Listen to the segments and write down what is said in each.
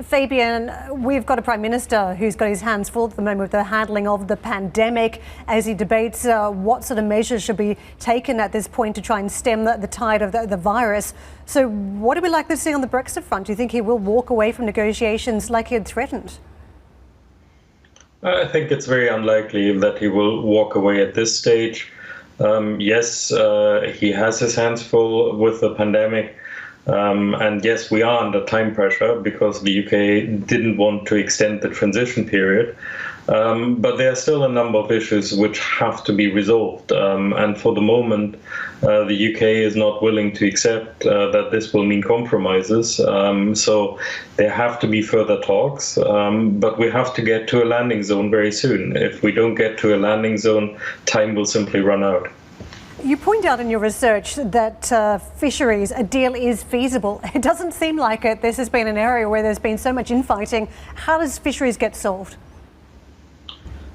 Fabian, we've got a Prime Minister who's got his hands full at the moment with the handling of the pandemic as he debates what sort of measures should be taken at this point to try and stem the tide of the virus. So what are we likely to see on the Brexit front? Do you think he will walk away from negotiations like he had threatened? I think it's very unlikely that he will walk away at this stage. Yes, he has his hands full with the pandemic. And yes, we are under time pressure because the UK didn't want to extend the transition period. But there are still a number of issues which have to be resolved. And for the moment, the UK is not willing to accept that this will mean compromises. So there have to be further talks. But we have to get to a landing zone very soon. If we don't get to a landing zone, time will simply run out. You point out in your research that fisheries, a deal is feasible. It doesn't seem like it. This has been an area where there's been so much infighting. How does fisheries get solved?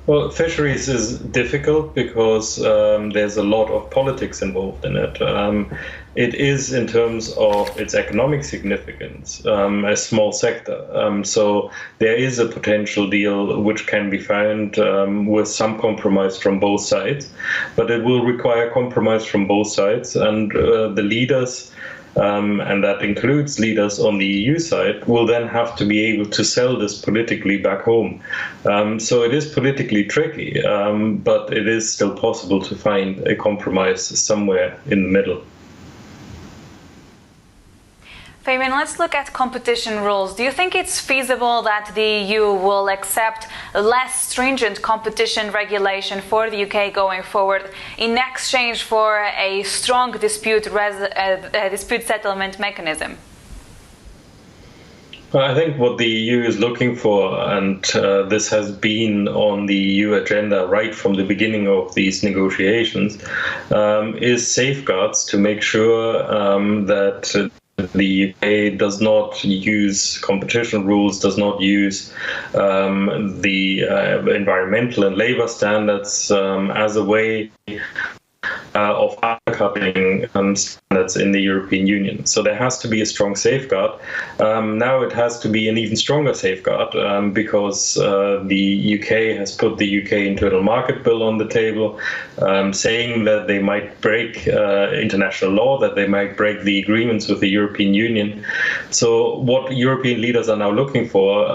Well, fisheries is difficult because there's a lot of politics involved in it. It is, in terms of its economic significance, a small sector. So there is a potential deal which can be found with some compromise from both sides, but it will require compromise from both sides, and the leaders, and that includes leaders on the EU side, will then have to be able to sell this politically back home. So it is politically tricky, but it is still possible to find a compromise somewhere in the middle. Fabian, let's look at competition rules. Do you think it's feasible that the EU will accept less stringent competition regulation for the UK going forward in exchange for a strong dispute settlement mechanism? I think what the EU is looking for, and this has been on the EU agenda right from the beginning of these negotiations, is safeguards to make sure that the UK does not use competition rules, does not use the environmental and labour standards as a way of undercutting standards in the European Union. So there has to be a strong safeguard. Now it has to be an even stronger safeguard because the UK has put the UK Internal Market Bill on the table, saying that they might break international law, that they might break the agreements with the European Union. So what European leaders are now looking for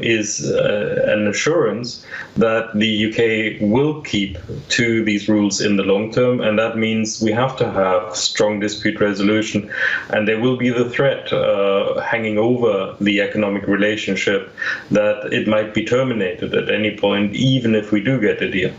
is an assurance that the UK will keep to these rules in the long term, and that means we have to have strong dispute resolution, and there will be the threat hanging over the economic relationship that it might be terminated at any point, even if we do get a deal.